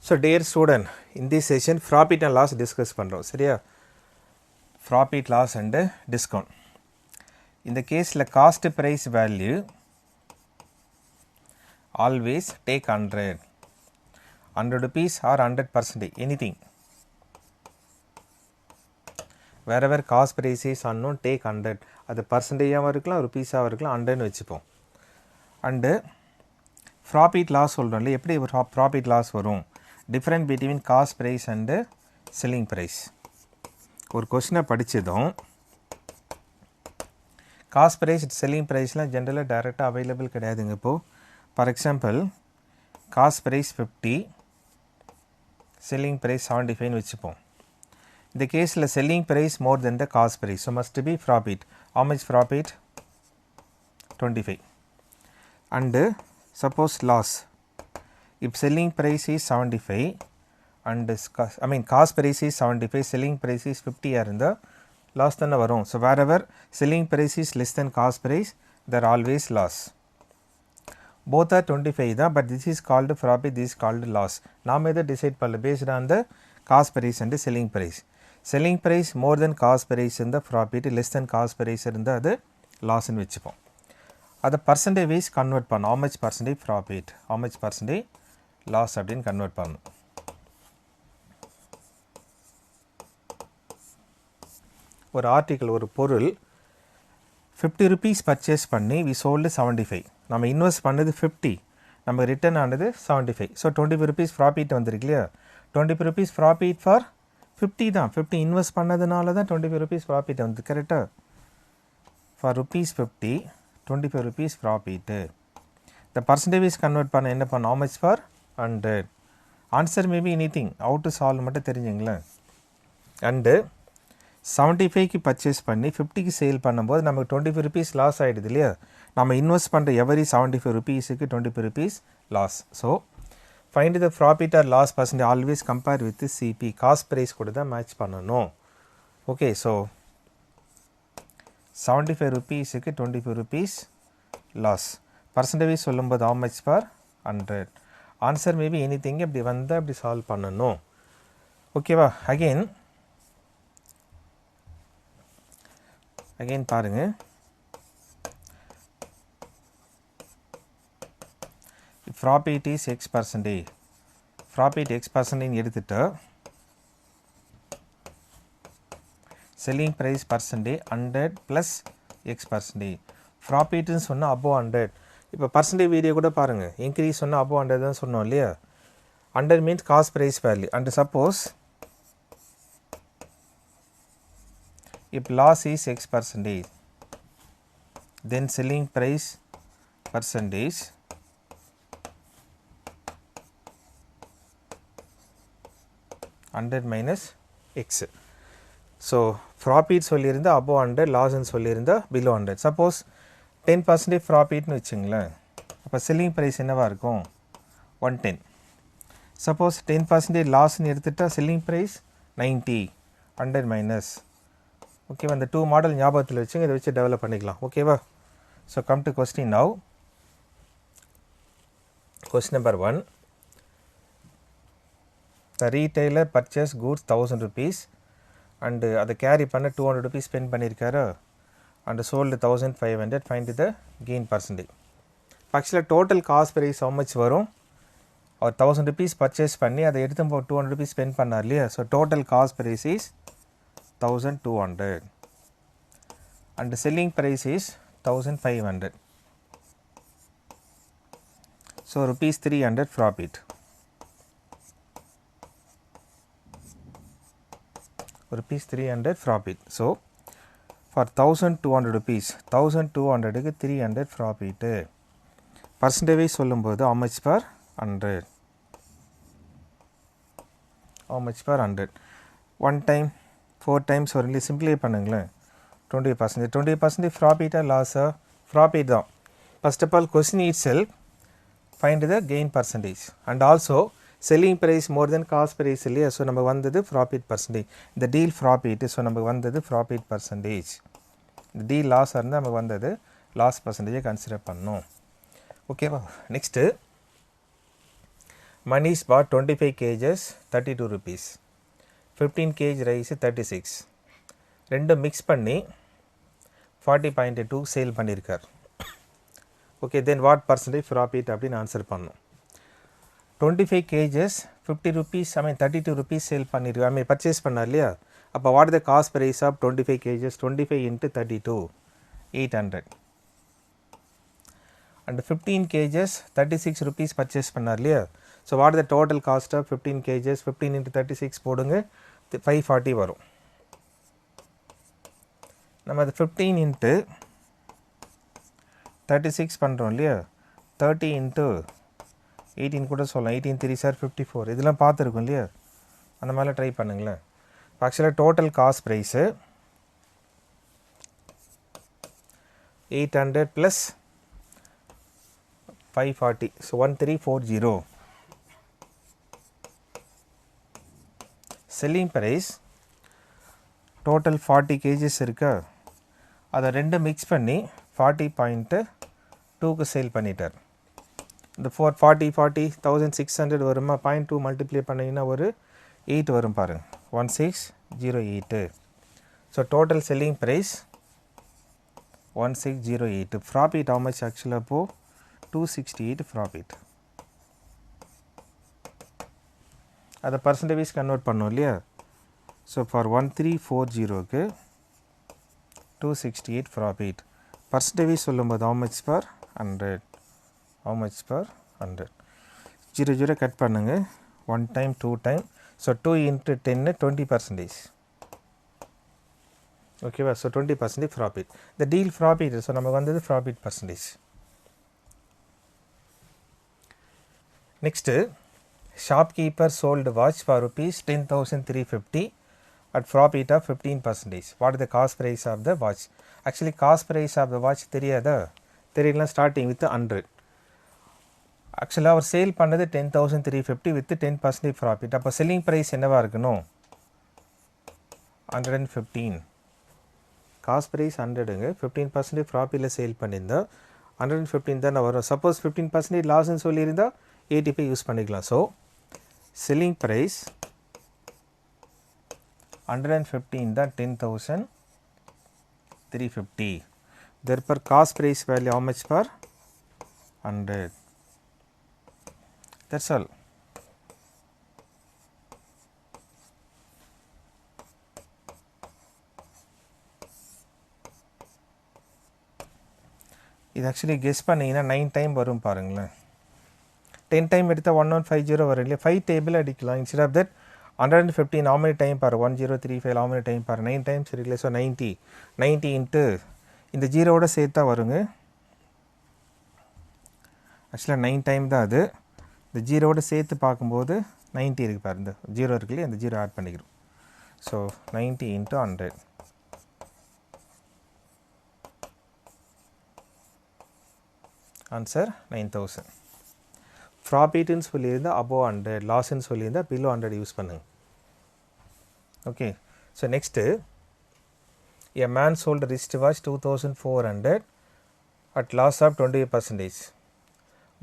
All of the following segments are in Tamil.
So dear student, in this session profit and loss discuss பண்றோம் சரியா profit loss and discount. In the case la cost price value always take 100 rupees or 100% anything. Wherever cost price is unknown take 100. அது percentage ஆவா இருக்கலாம் rupees ஆவா இருக்கலாம் 100 னு வெச்சுப்போம். And profit loss சொல்றோம்ல எப்படி profit loss வரும்? Difference between cost price and selling price. ஒரு question படிச்சதும் cost price selling price லாம் ஜெனரலா டைரக்ட்டா அவேilable கிடையாதுங்க இப்போ. For example, cost price 50, selling price 75 னு வெச்சுப்போம். இந்த கேஸ்ல selling price more than the cost price, so must be profit. How much profit? 25. And suppose loss. If selling price is 75 and cost price is 75, selling price is 50 இருந்தா loss தான வரும். So wherever selling price is less than cost price, there always loss. Both are 25 தான், but this is called profit, this is called loss. நாம எதை டிசைட் பண்ணல based on the cost price and selling price. Selling price more than cost price இருந்தா profit, less than cost price இருந்தா அது loss னு வெச்சுப்போம். அதை percentage wise convert பண்ணோம். How much percentage profit, how much percentage loss அப்படின்னு convert பண்ணணும். ஒரு ஆர்டிக்கல் ஒரு பொருள் 50 rupees purchase பண்ணி we sold 75. நம்ம இன்வெஸ்ட் பண்ணது 50, நம்ம ரிட்டர்ன் ஆனது 75. ஸோ 25 rupees ப்ராஃபிட் வந்திருக்கு இல்லையா? 25 rupees ப்ராஃபிட் ஃபார் 50 தான். 50 இன்வெஸ்ட் பண்ணதுனால தான் 25 rupees ப்ராஃபிட் வந்து கரெக்டாக. For rupees 50, 25 rupees profit. இந்த பர்சன்டேஜ் கன்வெர்ட் பண்ண என்ன பண்ண? how much for 100. Answer maybe anything, how to solve மட்டும் தெரிஞ்சுங்களேன். அண்டு 75க்கு பர்ச்சேஸ் பண்ணி 50க்கு சேல் பண்ணும்போது நமக்கு 25 rupees லாஸ் ஆகிடுது இல்லையா? நம்ம இன்வெஸ்ட் பண்ணுற எவரி 75 rupeesக்கு 25 rupees loss. So find the profit or loss percentage always compare with CP, cost price கூட தான் மேட்ச் பண்ணணும். ஓகே, ஸோ 75 rupeesக்கு 25 rupees லாஸ். பர்சன்டேஜ் சொல்லும்போது how much for 100. Answer maybe anything, இப்படி வந்தால் இப்படி சால்வ் பண்ணணும். ஓகேவா? அகெயின் பாருங்க. Profit is x%, profit x% எடுத்துட்டு selling price percentage 100 plus x%. ப்ராஃபிட்னு சொன்னால் above 100. இப்போ பர்சன்டேஜ் வீடியோ கூட பாருங்கள். இன்க்ரீஸ் சொன்னால் above 100 தான் சொன்னோம் இல்லையா? 100 means cost price value. And suppose if loss is x%, then selling price percentage $100 minus x. So profit சொல்லியிருந்தா above 100, loss ன்னு சொல்லியிருந்தா below 100. Suppose 10% profitனு வச்சுங்களேன். அப்போ selling price என்னவா இருக்கும்? 110. Suppose 10% lossன்னு எடுத்துட்டா selling price 90, 100 minus. ஓகேவா? இந்த 2 மாடல் ஞாபகத்தில் வச்சுங்க, இதை வச்சு டெவலப் பண்ணிக்கலாம். ஓகேவா? So come to question now. Question number 1. The retailer purchase goods 1000 rupees and அதை கேரி பண்ண 200 rupees ஸ்பெண்ட் பண்ணியிருக்காரு and sold 1500. Find the gain percentage. ஆக்சுவலாக total cost price how much வரும்? அவர் 1000 rupees பர்ச்சேஸ் பண்ணி அதை எடுத்து 200 rupees ஸ்பெண்ட் பண்ணார் இல்லையா? So total cost price is 1200 and the selling price is 1500. So rupees 300 profit. Rupees 300 profit. So for 1200 rupees, 1200 க்கு 300 profit. Percentage சொல்லும்போது how much per 100? How much per 100? One time 4 times ஒரு சிம்பிளை பண்ணுங்களேன். 20%. 20% ப்ராஃபிட்டா லாஸா? ப்ராஃபிட் தான். First of all question itself find the gain percentage and also selling price more than cost price இல்லையா? ஸோ நமக்கு வந்தது ப்ராஃபிட் பர்சன்டேஜ். இந்த டீல் ப்ராஃபிட், ஸோ நமக்கு வந்தது ப்ராஃபிட் பர்சன்டேஜ். இந்த டீல் லாஸாக இருந்தால் நமக்கு வந்தது லாஸ் பர்சன்டேஜை கன்சிடர் பண்ணணும். ஓகேவா? Next Manish bought 25 kgs 32 rupees. 15 kg rice 36. ரெண்டும் மிக்ஸ் பண்ணி 40.2 சேல் பண்ணியிருக்கார். Okay, then what percentage profit அப்படின்னு ஆன்சர் பண்ணணும். 25 kgs 50 rupees, 32 rupees சேல் பண்ணியிருக்கார், பர்ச்சேஸ் பண்ணார் இல்லையா? அப்போ what the cost price of 25 kgs? 25 into 32, 800. And 15 kgs 36 rupees purchase பண்ணார் இல்லையா? So what the total cost of 15 kgs? 15 into 36 போடுங்க, 540 வரும். நம்ம அது 15 into 36 பண்ணுறோம் இல்லையா? 30 into 18 கூட சொல்லலாம். 18 3 சார் 54. இதெல்லாம் பார்த்துருக்கோம் இல்லையா? அந்த மாதிரிலாம் ட்ரை பண்ணுங்களேன். ஆக்சுவலாக total cost price 800 + 540, so 1340. Selling price total 40 kgs இருக்கா? அதை ரெண்டு மிக்ஸ் பண்ணி 40.2க்கு சேல் பண்ணிட்டார். இந்த 40 1600 வருமா? 0.2 மல்டிப்ளை பண்ணிங்கன்னா ஒரு 8 வரும் பாருங்க, 1608. So total selling price 1608. Profit how much ஆக்சுவலாக? அப்போது 268 ப்ராஃபிட். அதை பர்சன்டேஜ் கன்வெர்ட் பண்ணோம் இல்லையா? ஸோ ஃபார் 1340க்கு 268 ப்ராஃபிட். பர்சன்டேஜ் சொல்லும்போது how much per 100? how much per 100? 0 cut பண்ணுங்க, 1 time 2 time, ஸோ 2 into 10 20%. ஓகேவா? So 20% profit. இந்த டீல் ப்ராஃபிட். ஸோ நமக்கு வந்தது profit percentage. Next, shopkeeper sold watch for rupees 10,350 at profit of 15%. What is the cost price of the watch? Actually cost price of the watch தெரியாதா? தெரியலாம். Starting with 100. ஆக்சுவலாக அவர் சேல் பண்ணது 10,350 வித் 10% ப்ராஃபிட். அப்போ செல்லிங் ப்ரைஸ் என்னவாக இருக்கணும்? 115. காஸ்ட் ப்ரைஸ் 100ங்க, 15% ப்ராஃபிட்டில் சேல் பண்ணியிருந்தா 115 தானே வரும். சப்போஸ் 15% லாஸ்ன்னு சொல்லியிருந்தா 85 யூஸ் பண்ணிக்கலாம். ஸோ செல்லிங் ப்ரைஸ் 115 தான் 10,350. therefore cost price value how much per 100? that's all. இது ஆக்சுவலி கெஸ் பண்ணிங்கன்னா 9 டைம் வரும் பாருங்களேன். 10 டைம் எடுத்தால் 1150 வரும் இல்லையா? 5 டேபிள் அடிக்கலாம். Instead of that 115 how many time per 1035 how many time per 9 times இருக்குல்ல? ஸோ 90 இன்ட்டு இந்த ஜீரோவோட சேர்த்தா வருங்க. ஆக்சுவலாக 9 டைம் தான் அது. இந்த ஜீரோவோட சேர்த்து பார்க்கும்போது 90 இருக்குது பாரு, இந்த ஜீரோ இருக்கு இல்லையா? இந்த ஜீரோ ஆட் பண்ணிக்கிறோம். So 90 into 100. ஆன்சர் 9000. ப்ராஃபிட்னு சொல்லியிருந்தால் above 100, லாஸ்ன்னு சொல்லியிருந்தால் below 100 யூஸ் பண்ணுங்க. Okay, so next, a man sold a wristwatch 2400 at loss of 20%.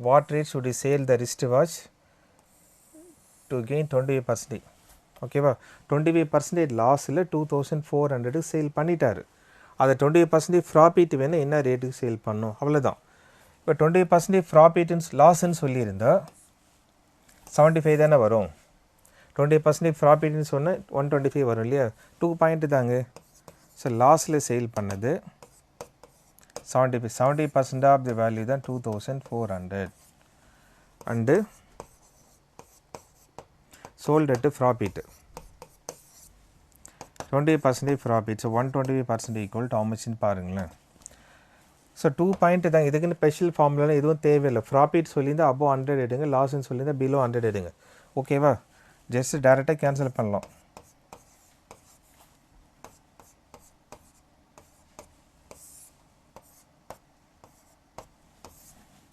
What rate should he sell the wristwatch to gain 20%? ஓகேவா? 25% லாஸில் 2400 சேல் பண்ணிட்டார். அதை 20% ப்ராஃபிட் வேணும், என்ன ரேட்டுக்கு சேல் பண்ணணும், அவ்வளோதான். இப்போ 20% ப்ராஃபிட்னு லாஸ்ன்னு சொல்லியிருந்தால் 75 தானே வரும். 20% ப்ராஃபிட்னு சொன்னால் 125 வரும் இல்லையா? 2 பாயிண்ட் தாங்க. ஸோ லாஸில் சேல் பண்ணது 70% ஆஃப் தி வேல்யூ தான் 2400 and sold at profit 20% profit. So 125% equal to how muchன்னு பாருங்களேன். ஸோ 2 பாயிண்ட் தாங்க. இதுக்குன்னு ஸ்பெஷல் ஃபார்முலாலாம் எதுவும் தேவையில்லை. ப்ராஃபிட் சொல்லியிருந்தால் above 100 எடுங்க, லாஸ்ன்னு சொல்லியிருந்தால் below 100 எடுங்க. ஓகேவா? ஜஸ்ட் டேரெக்டாக கேன்சல் பண்ணலாம்.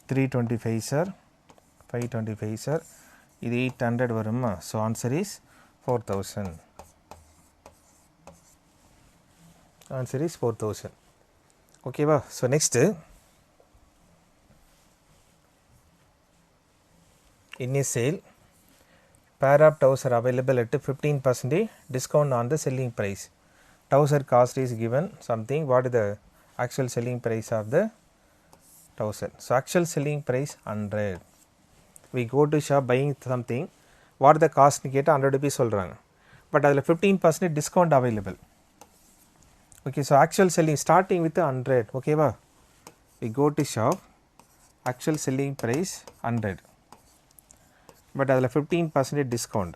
$325 சார், 525 சார், இது 800 வருமா? So answer is 4000. Answer is 4000. ஓகேவா? So next, in a sale pair of trouser available at 15% discount on the selling price. Trouser cost is given something. What is the actual selling price of the trouser? So actual selling price 100. We go to shop buying something. What the cost ni keta 100 rupees சொல்றாங்க. But அதில் 15% discount available. Okay, so actual selling starting with 100. Okay va? We go to shop. Actual selling price 100. But அதில் 15% discount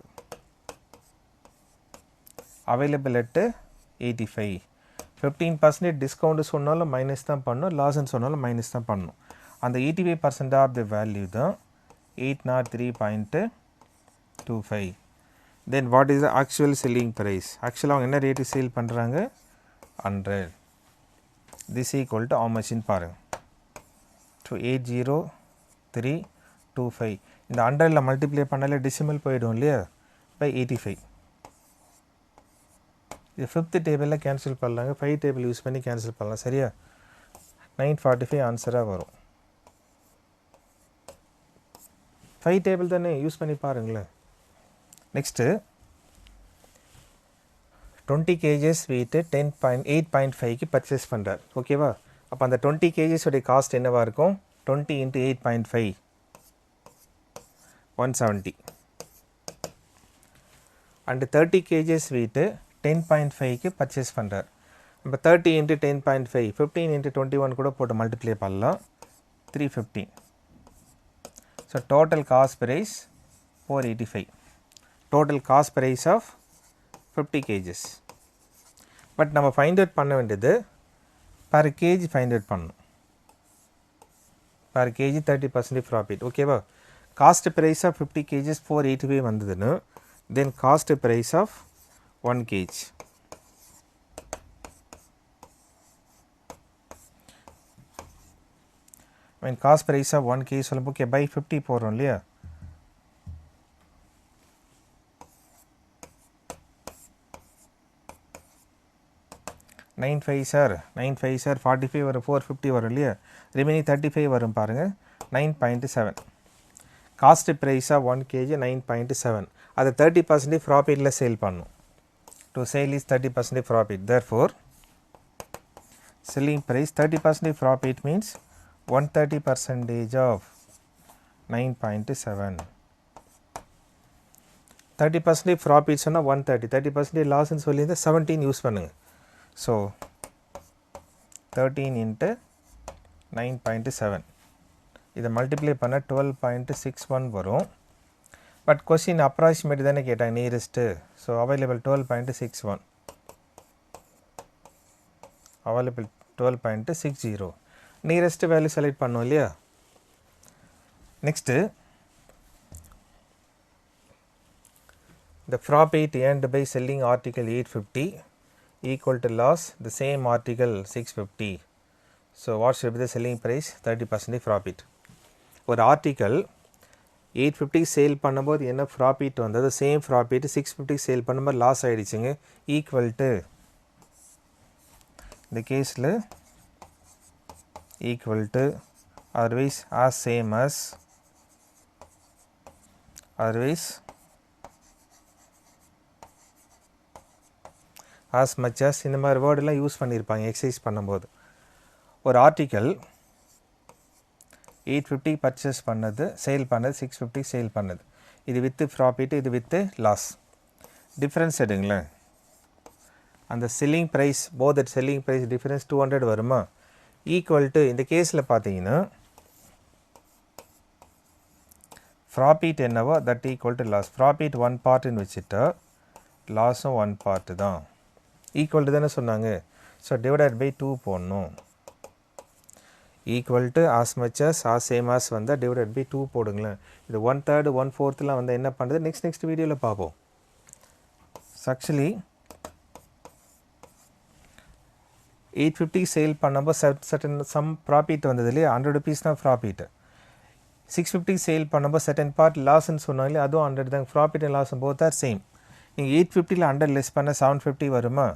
available at 85. 15% discount சொன்னாலும் மைனஸ் தான் பண்ணணும், லாஸ்ன்னு சொன்னாலும் மைனஸ் தான் பண்ணணும். அந்த 85% ஆஃப் த வேல்யூ தான் 803.25. Then what is the actual selling price? Actually அவங்க என்ன ரேட்டு சேல் பண்ணுறாங்க? 100. This equal to how much in பாருங்க. So 803.25. இந்த 100ல மல்டிப்ளை பண்ணாலே டெசிமல் போயிடும் இல்லையா? பை 85. இது 5th டேபிளில் கேன்சல் பண்ணலாங்க. 5 டேபிள் யூஸ் பண்ணி கேன்சல் பண்ணலாம். சரியா? 945 ஆன்சராக வரும். 5 டேபிள் தானே, யூஸ் பண்ணி பாருங்களேன். நெக்ஸ்ட்டு 20 kgs weight 8.5க்கு பர்ச்சேஸ் பண்ணுறார். ஓகேவா? அப்போ அந்த 20 kgs உடைய காஸ்ட் என்னவாக இருக்கும்? 20 into 8.5 170. அண்டு 30 kgs weight 10.5க்கு பர்ச்சேஸ் பண்ணுறார். நம்ம 30 into 10.5 15 into 21 கூட போட்டு மல்டிப்ளை பண்ணலாம். 315. So total cost price 485. Total cost price of 50 kgs. But நம்ம ஃபைண்ட் அவுட் பண்ண வேண்டியது பர் கேஜி ஃபைண்ட் அவுட் பண்ணணும். Per K G 30% profit. ஓகேவா? காஸ்ட் ப்ரைஸ் ஆஃப் 50 kgs 485 வந்ததுன்னு then cost price of 1 kg. when cost price of 1 kg சொல்லும்போது okay by 50 போடுறோம் இல்லையா? நைன் ஃபைவ் சார் 45 வரும், 450 வரும் இல்லையா? ரிமைனிங் 35 வரும் பாருங்கள். 9.7. Cost price of 1 kg 9.7. அதை 30% ப்ராஃபிட்டில் சேல் பண்ணணும். To sale is 30% profit. therefore selling price 30% profit means 130% of 9.7. 30% profit சொன்னால் 130. 30% லாஸ்ன்னு சொல்லியிருந்தா 17 யூஸ் பண்ணுங்க. ஸோ 13 into 9.7 இதை மல்டிப்ளை பண்ண 12.61 வரும். பட் கொஸ்டின் அப்ராக்சிமேட் தானே கேட்டாங்க, nearest. So available 12.61. Available 12.60. Nearest value select பண்ணோம் இல்லையா? Next the profit earned by selling article 850 equal to loss the same article 650. So what should be the selling price? 30% profit. ஒரு ஆர்டிக்கல் 850 சேல் பண்ணும்போது என்ன ப்ராஃபிட் வந்தது? சேம் ப்ராஃபிட் 650 சேல் பண்ணும்போது லாஸ் ஆகிடுச்சுங்க. ஈக்குவல் டு இந்த கேஸில் equal to otherwise as same as otherwise as much as இந்த மாதிரி வேர்டெல்லாம் யூஸ் பண்ணியிருப்பாங்க எக்ஸசைஸ் பண்ணும்போது. ஒரு ஆர்டிக்கல் 850 பர்ச்சேஸ் பண்ணது, சேல் பண்ணது 650 சேல் பண்ணது. இது வித்து ப்ராஃபிட், இது வித்து லாஸ். டிஃப்ரென்ஸ் எடுங்களேன். அந்த selling price both selling price difference 200 வருமா? ஈக்குவல் டு இந்த கேஸில் பார்த்தீங்கன்னா ப்ராஃபிட் என்னவோ that equal to loss. Profit 1 பார்ட்டுன்னு வச்சுட்டா லாஸும் 1 பார்ட்டு தான். ஈக்குவல் டு தானே சொன்னாங்க. ஸோ டிவைடட் பை 2 போடணும். Equal to as much as as same as வந்தால் டிவைடட் பை 2 போடுங்களேன். இது 1/3 1/4 வந்தால் என்ன பண்ணுறது நெக்ஸ்ட் வீடியோவில் பார்ப்போம். ஆக்சுவலி 850 சேல் பண்ணும்போது சர்டன் சம் ப்ராஃபிட் வந்தது இல்லையா? 100 rupees தான் ப்ராஃபிட். 650 சேல் பண்ணும்போது சர்டன் பார்ட் லாஸ்ன்னு சொன்னாங்களே, அதுவும் 100 தான். Profit and loss both are same. நீங்கள் 850ல் 100 லெஸ் பண்ண 750 வருமா?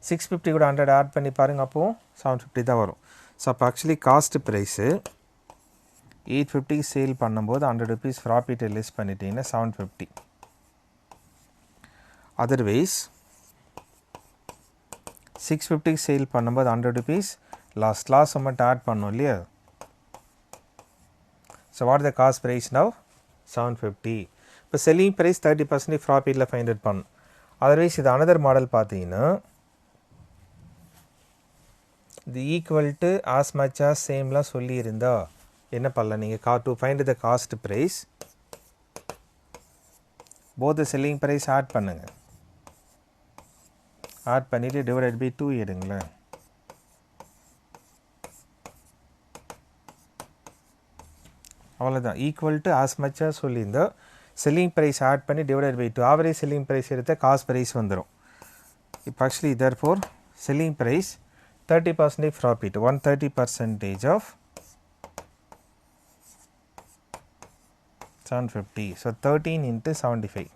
650 கூட 100 ஆட் பண்ணி பாருங்கள், அப்போது 750 தான் வரும். ஸோ அப்போ ஆக்சுவலி காஸ்ட் ப்ரைஸு 850 சேல் பண்ணும்போது 100 rupees ப்ராஃபிட்டை லெஸ் பண்ணிட்டீங்கன்னா 750. அதர்வைஸ் 650 சேல் பண்ணும்போது 100 rupees லாஸ் மட்டும் ஆட் பண்ணோம் இல்லையா. So what is the cost price now? 750. இப்போ செல்லிங் ப்ரைஸ் 30% ப்ராஃபிட்டில் ஃபைண்ட் அவுட் பண்ணணும். அதர்வைஸ் இது அனதர் மாடல் பார்த்தீங்கன்னா இது equal to as much as சேம்லாம் சொல்லியிருந்தா என்ன பண்ணலாம் நீங்கள் to find the cost price both selling price add பண்ணுங்கள். ஆட் பண்ணிவிட்டு டிவைடட் பை 2 எடுங்களேன். அவ்வளோதான். ஈக்குவல் டு ஆஸ் மச்சாக சொல்லியிருந்தோம். செல்லிங் ப்ரைஸ் ஆட் பண்ணி divided by 2 average selling price எடுத்தால் காஸ்ட் ப்ரைஸ் வந்துடும். இப்போ actually therefore selling price 30% profit 130% of 750. So 13 into 75.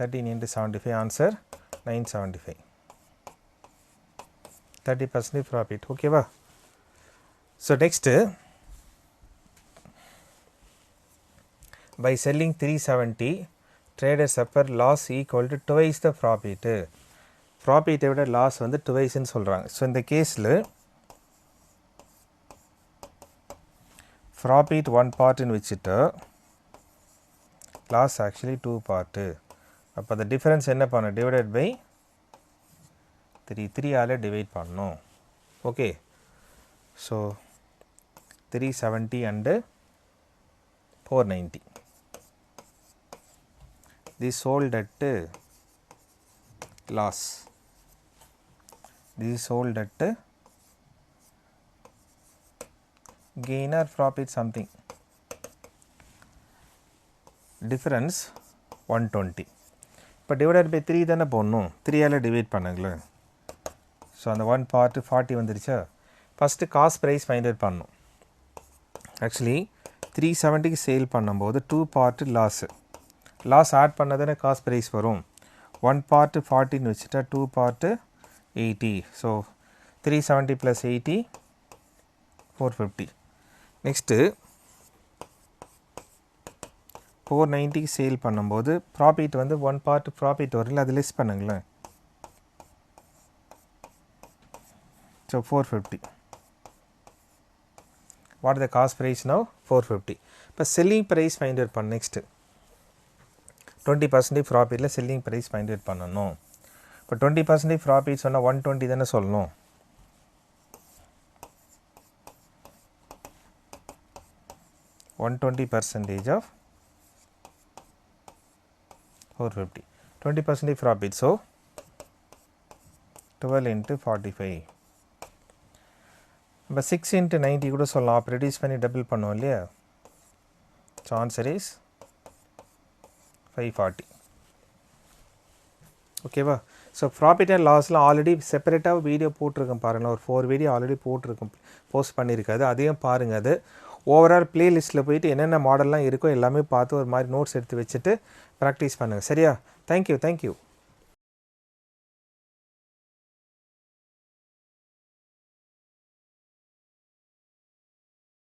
13 into 75 answer 975. 30% profit. ஓகேவா? So next, by selling 370, traders suffer loss equal to twice the profit. Profit விட loss வந்து twice ன்னு சொல்கிறாங்க. ஸோ இந்த கேஸில் profit 1 part வச்சுட்டு loss actually 2 part. அப்போ the difference என்ன பண்ணணும்? divided by 3 ஆல் டிவைட் பண்ணணும். Okay. So 370 and 490. This sold at loss. This is sold at gain or profit something. Difference 120. இப்போ divided by 3 தானே போடணும். 3 ஆல் டிவைட் பண்ணுங்களேன். ஸோ அந்த 1 part 40 வந்துருச்சா. First cost price find out பண்ணணும். ஆக்சுவலி 370க்கு சேல் பண்ணும்போது 2 part லாஸ் ஆட் பண்ணதானே காஸ்ட் ப்ரைஸ் வரும். 1 part 40 வச்சுட்டா 2 part 80. ஸோ 370 + 80 450. நெக்ஸ்ட்டு 490க்கு சேல் பண்ணும்போது ப்ராஃபிட் வந்து 1 part ப்ராஃபிட் வரல, அது லெஸ் பண்ணுங்களேன். So 450. What is the cost price now? 450. இப்போ செல்லிங் ப்ரைஸ் ஃபைண்ட் அவுட் பண்ண நெக்ஸ்ட்டு 20% ப்ராஃபிட்டில் செல்லிங் ப்ரைஸ் ஃபைண்ட் அவுட் பண்ணணும். இப்போ 20% ப்ராஃபிட் சொன்னால் 120 தானே சொல்லணும். %120 of 450. 20% profit. So 12 into 45. இப்போ 6 into 90 கூட சொல்லலாம். அப்போ ரெடியூஸ் பண்ணி டபுள் பண்ணுவோம் இல்லையா. So answer is 540. ஓகேவா? ஸோ ப்ராஃபிட் அண்ட் லாஸ்லாம் ஆல்ரெடி செப்பரேட்டாக வீடியோ போட்டிருக்கேன் பாருங்கள். ஒரு 4 வீடியோ ஆல்ரெடி போட்டிருக்கேன், போஸ்ட் பண்ணியிருக்காது. அதையும் பாருங்கள். அது ஓவரால் ப்ளேலிஸ்ட்டில் போயிட்டு என்னென்ன மாடல்லாம் இருக்கோ எல்லாமே பார்த்து ஒரு மாதிரி நோட்ஸ் எடுத்து வச்சுட்டு ப்ராக்டிஸ் பண்ணுங்கள். சரியா? தேங்க்யூ.